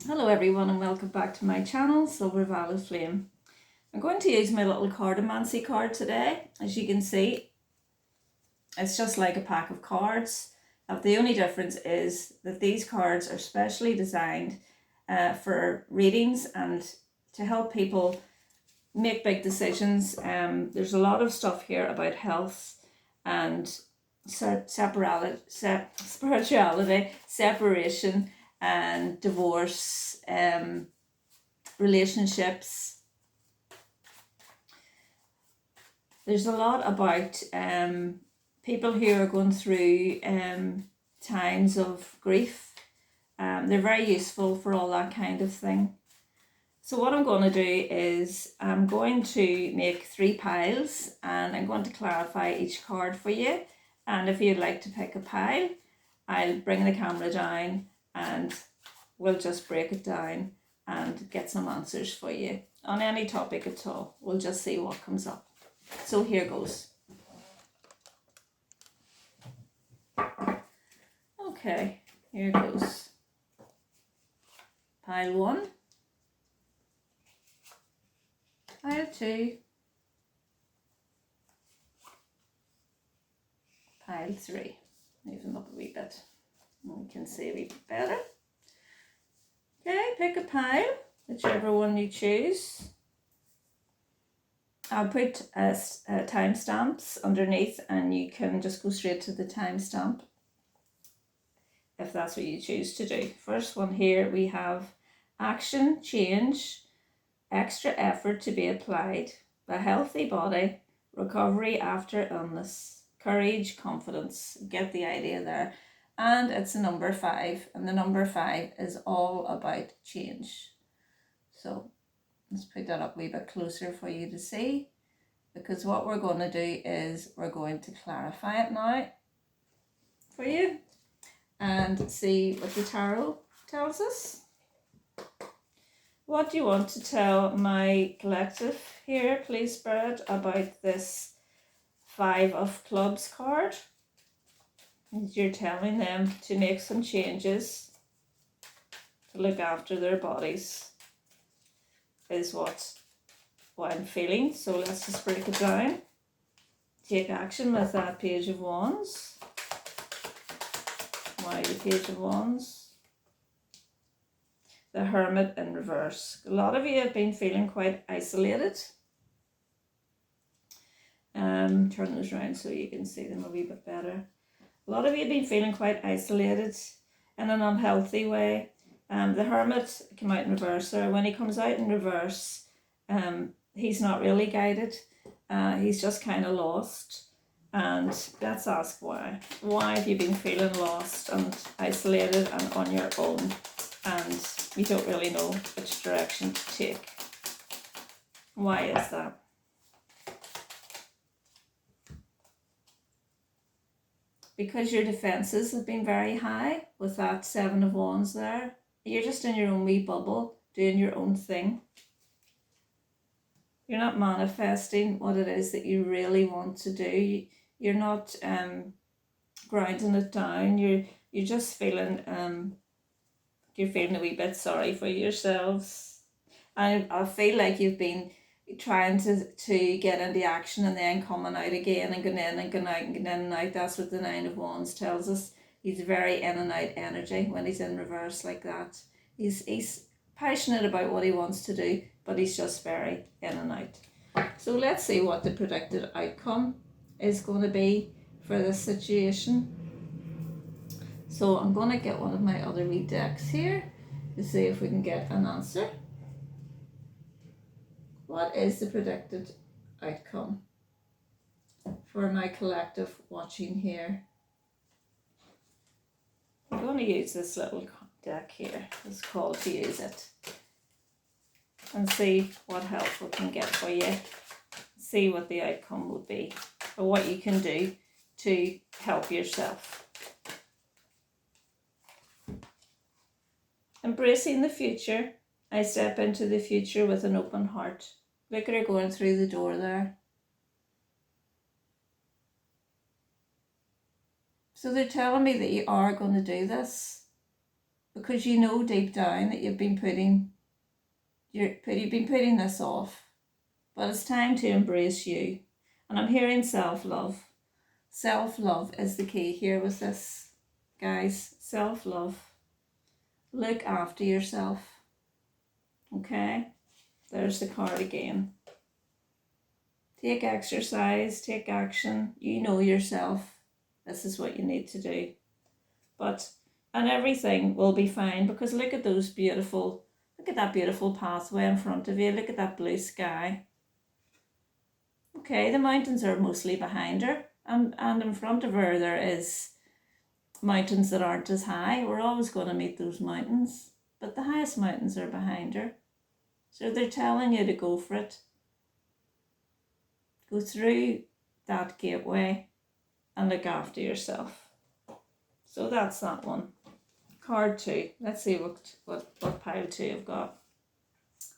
Hello everyone and welcome back to my channel, Silver Violet Flame. I'm going to use my little cartomancy card today. As you can see, it's just like a pack of cards. The only difference is that these cards are specially designed for readings and to help people make big decisions. There's a lot of stuff here about health and spirituality, separation and divorce, relationships. There's a lot about people who are going through times of grief. They're very useful for all that kind of thing. So what I'm going to do is I'm going to make 3 piles and I'm going to clarify each card for you. And if you'd like to pick a pile, I'll bring the camera down and we'll just break it down and get some answers for you on any topic at all. We'll just see what comes up. So here goes. Okay, here goes. Pile 1. Pile 2. Pile 3. Move them up a wee bit. We can see a wee bit better. Okay, pick a pile, whichever one you choose. I'll put timestamps underneath and you can just go straight to the timestamp if that's what you choose to do. First one here we have action, change, extra effort to be applied, a healthy body, recovery after illness, courage, confidence. Get the idea there. And it's a number 5, and the number 5 is all about change. So let's put that up a wee bit closer for you to see, because what we're going to do is we're going to clarify it now for you and see what the tarot tells us. What do you want to tell my collective here, please, Spirit, about this 5 of Clubs card? You're telling them to make some changes, to look after their bodies, is what I'm feeling. So let's just break it down. Take action with that Page of Wands. Why the Page of Wands? The Hermit in reverse. A lot of you have been feeling quite isolated. Turn those around so you can see them a wee bit better. A lot of you have been feeling quite isolated in an unhealthy way. The Hermit came out in reverse there. When he comes out in reverse, he's not really guided. He's just kind of lost. And let's ask why. Why have you been feeling lost and isolated and on your own and you don't really know which direction to take? Why is that? Because your defenses have been very high with that 7 of Wands there. You're just in your own wee bubble, doing your own thing. You're not manifesting what it is that you really want to do. You're not grinding it down. You're just feeling you're feeling a wee bit sorry for yourselves. I feel like you've been trying to get into action and then coming out again and going in and going out and going in and out. That's what the 9 of Wands tells us. He's very in and out energy when he's in reverse like that. He's passionate about what he wants to do, but he's just very in and out. So let's see what the predicted outcome is going to be for this situation. So I'm going to get one of my other wee decks here to see if we can get an answer. What is the predicted outcome for my collective watching here? I'm going to use this little deck here. It's called to use it. And see what help we can get for you. See what the outcome would be. Or what you can do to help yourself. Embracing the future. I step into the future with an open heart. Look at her going through the door there. So they're telling me that you are going to do this. because you know deep down that you've been putting this off. But it's time to embrace you. And I'm hearing self-love. Self-love is the key here with this, guys. Self-love. Look after yourself. Okay? There's the card again. Take exercise, take action. You know yourself. This is what you need to do. And everything will be fine, because look at that beautiful pathway in front of you. Look at that blue sky. Okay, the mountains are mostly behind her, and in front of her there is mountains that aren't as high. We're always going to meet those mountains, but the highest mountains are behind her. So they're telling you to go for it. Go through that gateway and look after yourself. So that's that one. Card 2. Let's see what pile 2 I've got.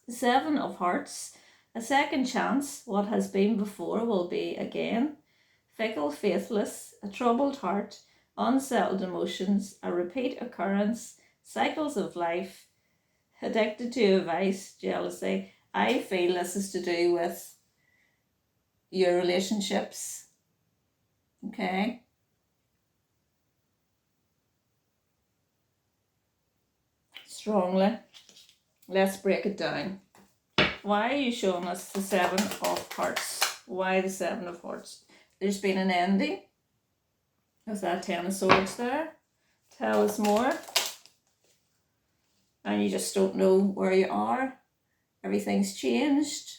The 7 of Hearts. A second chance. What has been before will be again. Fickle, faithless, a troubled heart, unsettled emotions, a repeat occurrence, cycles of life, addicted to a vice, jealousy. I feel this is to do with your relationships. Okay. Strongly. Let's break it down. Why are you showing us the 7 of Hearts? Why the 7 of Hearts? There's been an ending. There's that 10 of Swords there. Tell us more. And you just don't know where you are. Everything's changed.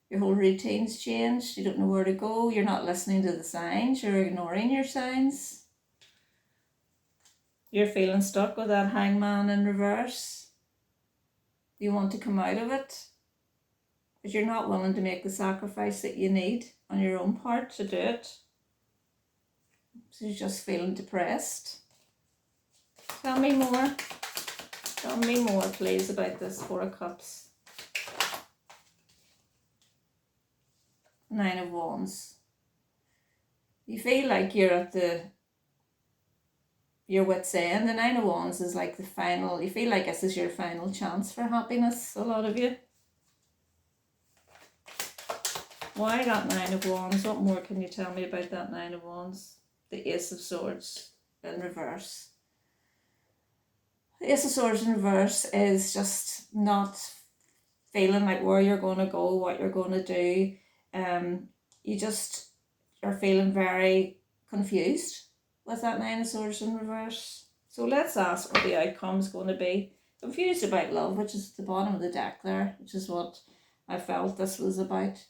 Your whole routine's changed. You don't know where to go. You're not listening to the signs. You're ignoring your signs. You're feeling stuck with that Hangman in reverse. You want to come out of it, but you're not willing to make the sacrifice that you need on your own part to do it. So you're just feeling depressed. Tell me more. Tell me more, please, about this 4 of Cups. 9 of Wands. You feel like you're at your wit's end. The 9 of Wands is like the final, you feel like this is your final chance for happiness, a lot of you. Why that 9 of Wands? What more can you tell me about that 9 of Wands? The Ace of Swords in reverse. The Ace of Swords in reverse is just not feeling like where you're going to go, what you're going to do. You just are feeling very confused with that 9 of Swords in reverse. So let's ask what the outcome is going to be. Confused about love, which is at the bottom of the deck there, which is what I felt this was about.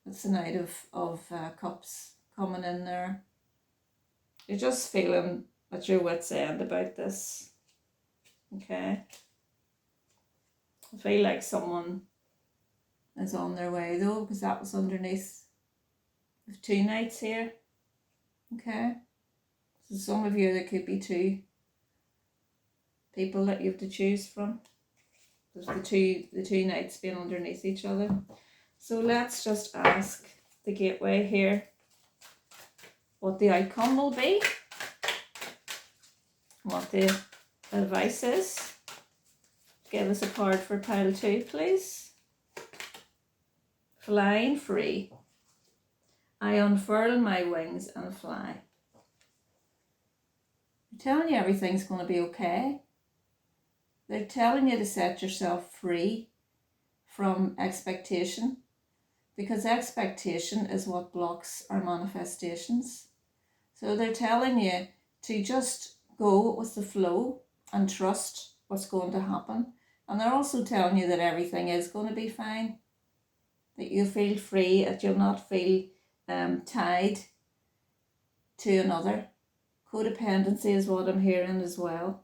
It's the Knight of Cups coming in there. You're just feeling at your wit's end about this. Okay. I feel like someone is on their way though, because that was underneath with 2 knights here. Okay. So some of you, there could be 2 people that you have to choose from. There's the two knights being underneath each other. So let's just ask the gateway here what the outcome will be, what the advice is. Give us a card for pile 2, please. Flying free. I unfurl my wings and fly. I'm telling you everything's going to be okay. They're telling you to set yourself free from expectation, because expectation is what blocks our manifestations. So they're telling you to just go with the flow and trust what's going to happen. And they're also telling you that everything is going to be fine, that you'll feel free, that you'll not feel tied to another. Codependency is what I'm hearing as well.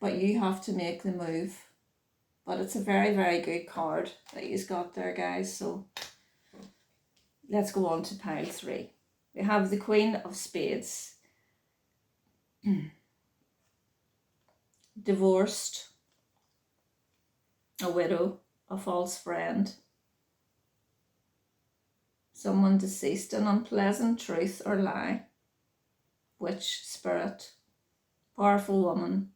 But you have to make the move. But it's a very, very good card that you've got there, guys. So let's go on to pile 3. We have the Queen of Spades. Divorced, a widow, a false friend, someone deceased, an unpleasant truth or lie. witch, spirit, powerful woman,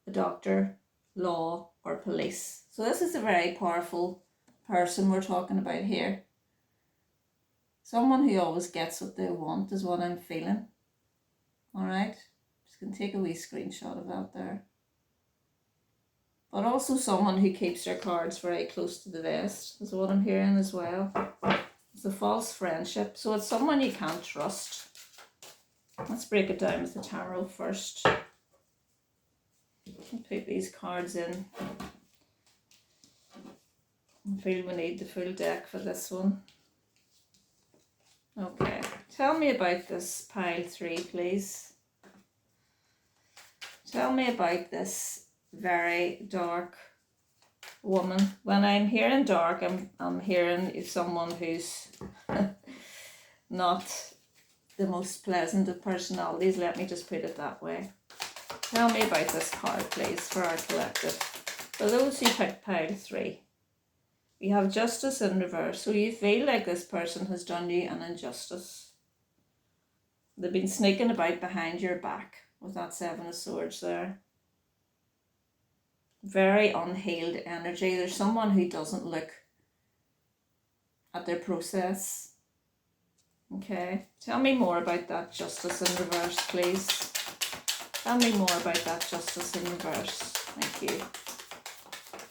a doctor, law, or police. So this is a very powerful person we're talking about here. Someone who always gets what they want is what I'm feeling. Alright, just going to take a wee screenshot of that there. But also someone who keeps their cards very close to the vest is what I'm hearing as well. It's a false friendship. So it's someone you can't trust. Let's break it down with the tarot first. I'll put these cards in. I feel we need the full deck for this one. Okay, tell me about this pile 3, please. Tell me about this very dark woman. When I'm hearing dark, I'm hearing someone who's not the most pleasant of personalities. Let me just put it that way. Tell me about this card, please, for our collective. For those who picked pile 3, we have justice in reverse. So you feel like this person has done you an injustice. They've been sneaking about behind your back with that 7 of Swords there. Very unhealed energy. There's someone who doesn't look at their process. Okay, tell me more about that justice in reverse, please. Tell me more about that justice in reverse. Thank you.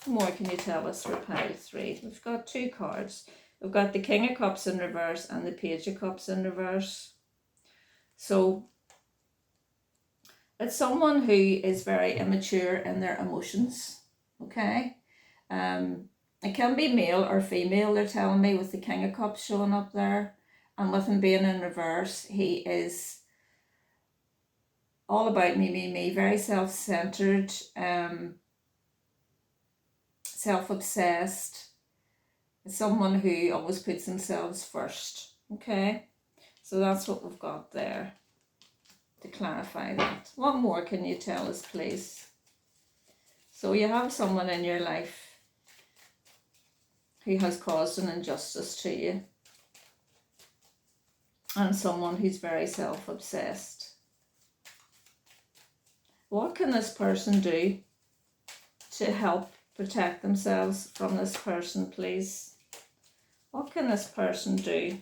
What more can you tell us for pile 3? We've got 2 cards. We've got the King of Cups in reverse and the Page of Cups in reverse. So it's someone who is very immature in their emotions. Okay, it can be male or female, they're telling me, with the King of Cups showing up there. And with him being in reverse, he is all about me, very self-centered, self-obsessed. Someone who always puts themselves first. Okay, so that's what we've got there to clarify that. What more can you tell us, please? So you have someone in your life who has caused an injustice to you, and someone who's very self-obsessed. What can this person do to help protect themselves from this person, please? What can this person do?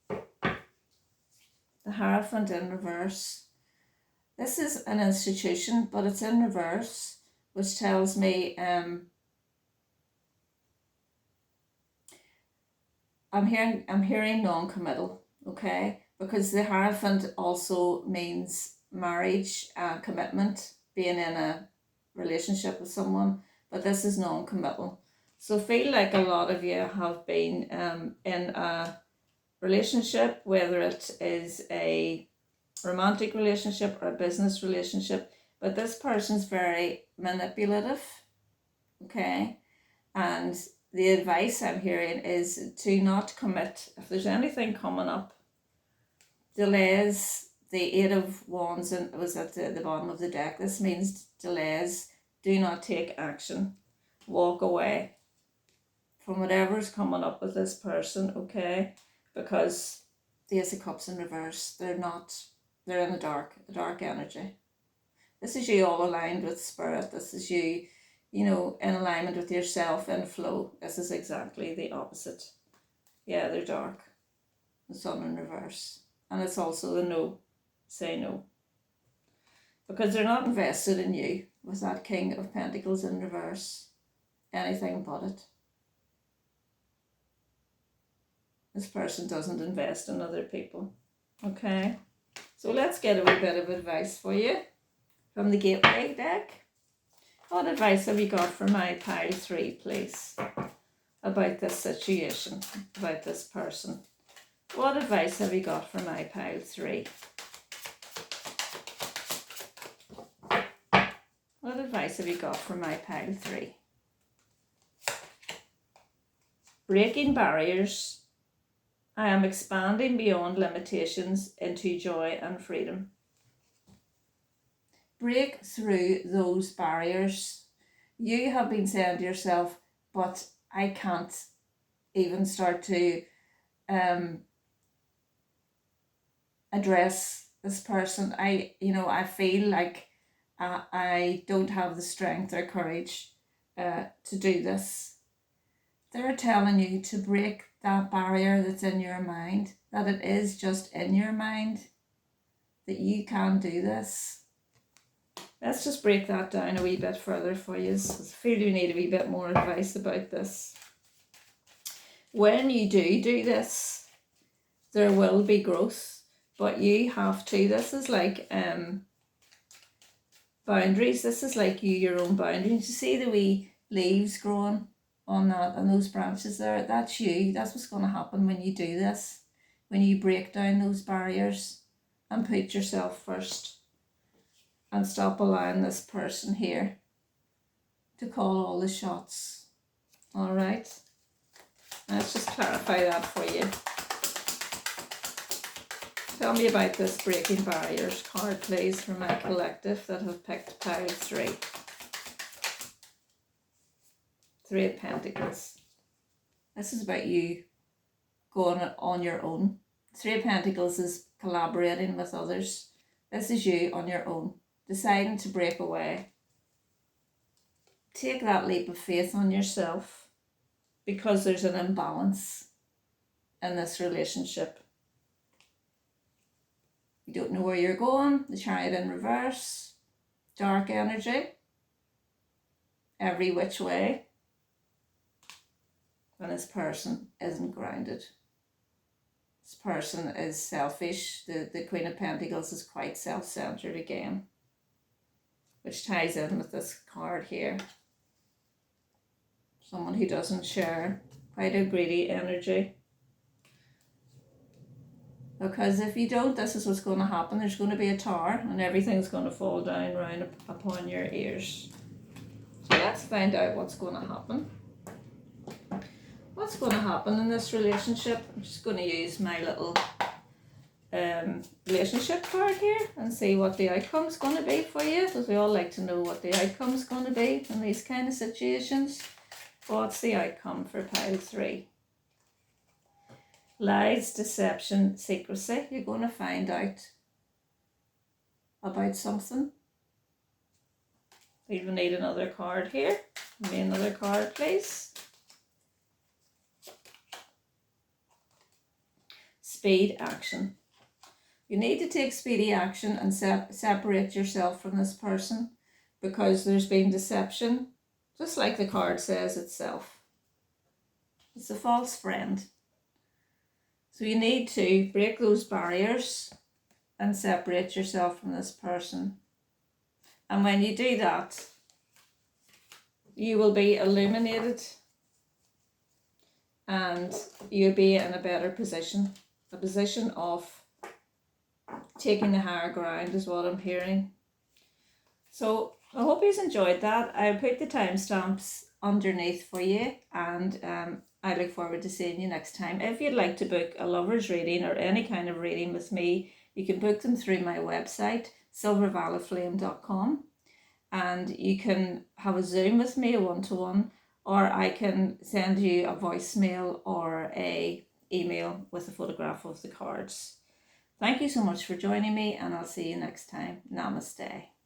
The Hierophant in reverse. This is an institution, but it's in reverse, which tells me I'm hearing non-committal, okay? Because the Hierophant also means marriage, commitment, being in a relationship with someone, but this is non-committal. So feel like a lot of you have been in a relationship, whether it is a romantic relationship or a business relationship, but this person's very manipulative, okay? And the advice I'm hearing is to not commit. If there's anything coming up, delays, the 8 of Wands and was at the bottom of the deck. This means delays. Do not take action. Walk away from whatever's coming up with this person, okay? Because the Ace of Cups in reverse, they're in the dark energy. This is you all aligned with spirit. This is you, in alignment with yourself and flow. This is exactly the opposite. Yeah, they're dark. The Sun in reverse. And it's also the no. Say no. Because they're not invested in you with that King of Pentacles in reverse. Anything but it. This person doesn't invest in other people. Okay? So let's get a wee bit of advice for you from the Gateway deck. What advice have you got for my pile 3, please? About this situation, about this person. What advice have you got for my pile 3? What advice have you got for my pile 3? Breaking barriers. I am expanding beyond limitations into joy and freedom. Break through those barriers. You have been saying to yourself, but I can't even start to address this person. I feel like I don't have the strength or courage to do this. They're telling you to break that barrier that's in your mind, that it is just in your mind, that you can do this. Let's just break that down a wee bit further for you. I feel you need a wee bit more advice about this. When you do this, there will be growth, but you have to. This is like boundaries. This is like your own boundaries. You see the wee leaves growing on those branches there? That's you. That's what's going to happen when you do this. When you break down those barriers and put yourself first. And stop allowing this person here to call all the shots. All right. Let's just clarify that for you. Tell me about this breaking barriers card, please, for my collective that have picked pile 3. 3 of Pentacles. This is about you going on your own. 3 of Pentacles is collaborating with others. This is you on your own, deciding to break away. Take that leap of faith on yourself, because there's an imbalance in this relationship. You don't know where you're going. The Chariot in reverse. Dark energy. Every which way. And this person isn't grounded. This person is selfish. The Queen of Pentacles is quite self-centered again, which ties in with this card here. Someone who doesn't share, quite a greedy energy. Because if you don't, this is what's going to happen. There's going to be a tower and everything's going to fall down round upon your ears. So let's find out what's going to happen. What's going to happen in this relationship? I'm just going to use my little relationship card here and see what the outcome is going to be for you, because we all like to know what the outcome is going to be in these kind of situations. What's the outcome for pile 3? Lies, deception, secrecy. You're going to find out about something. We even need another card here. Give me another card, please. Speed, action. You need to take speedy action and separate yourself from this person, because there's been deception, just like the card says itself. It's a false friend. So you need to break those barriers and separate yourself from this person. And when you do that, you will be illuminated and you'll be in a better position. A position of taking the higher ground is what I'm hearing. So I hope you've enjoyed that. I'll put the timestamps underneath for you, and I look forward to seeing you next time. If you'd like to book a lover's reading or any kind of reading with me, you can book them through my website, silvervaliflame.com, and you can have a Zoom with me, a one-to-one, or I can send you a voicemail or a email with a photograph of the cards. Thank you so much for joining me, and I'll see you next time. Namaste.